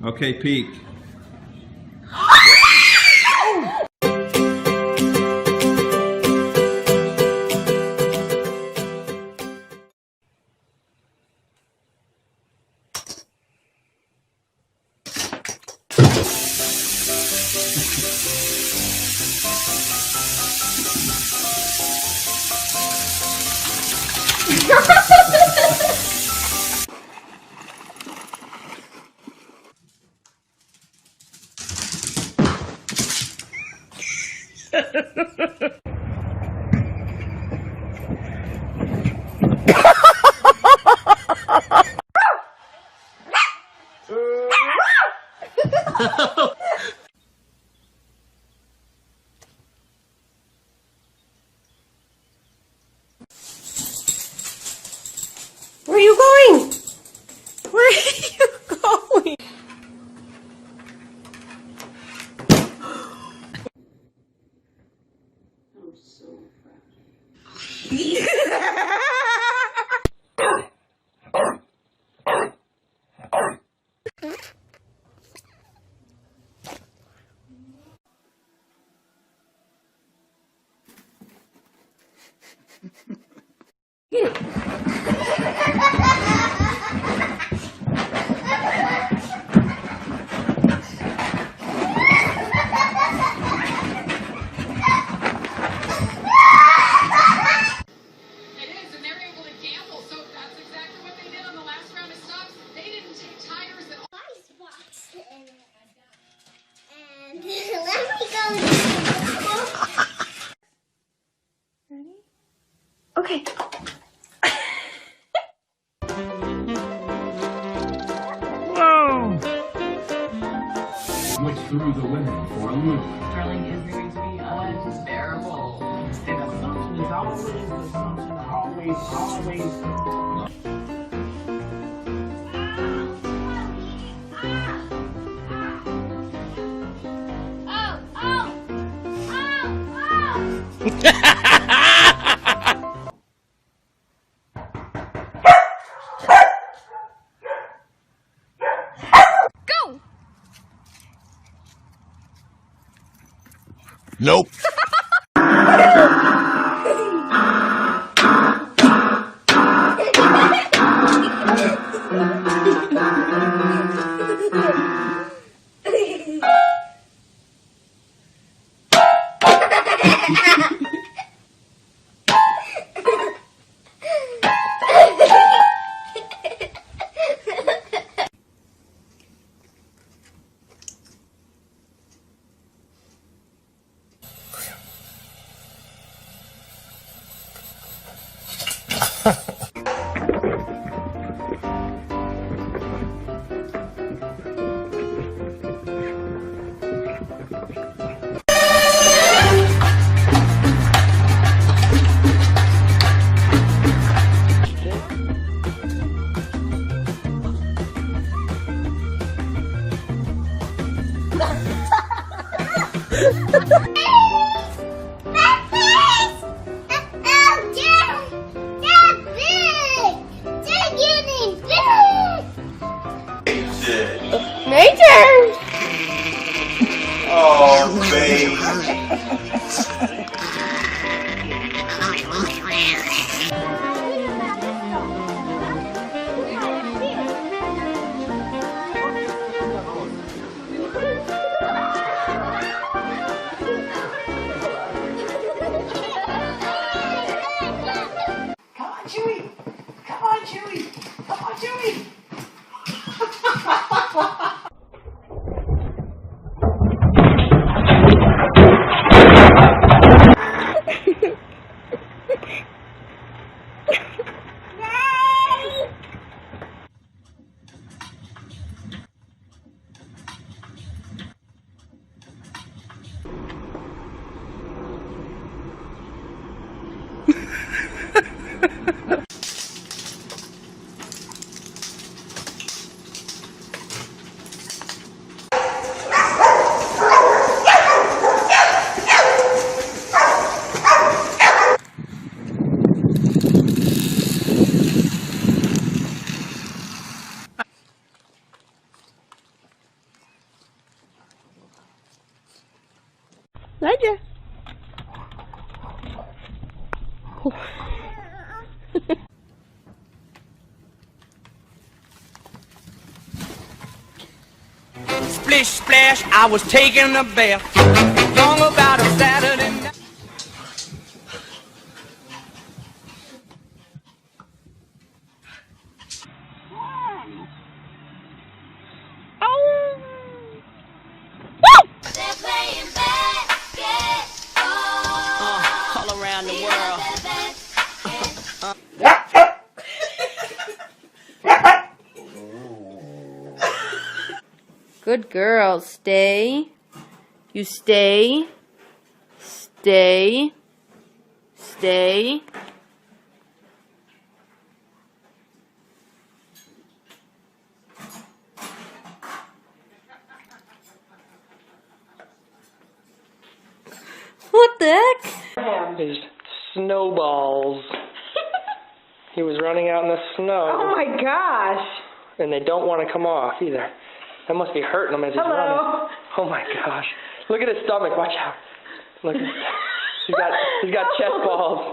Okay, peek. Where are you going? Where are you going? I'm so Okay. Whoa! Switch through the women for a loop. Darling is going to be unbearable. An assumption is always an assumption, always. Nope. Major! Oh, baby. Come on, Chewy. Come on, Chewy. Come on, Chewy. Ledger. Splish splash, I was taking a bath. Long about a Saturday night. They're playing basketball All around the world. Good girl. Stay. You stay. Stay. Stay. What the heck? His snowballs. He was running out in the snow. Oh my gosh. And they don't want to come off either. That must be hurting him as he's running. Oh my gosh. Look at his stomach. Watch out. Look at he's got chest balls.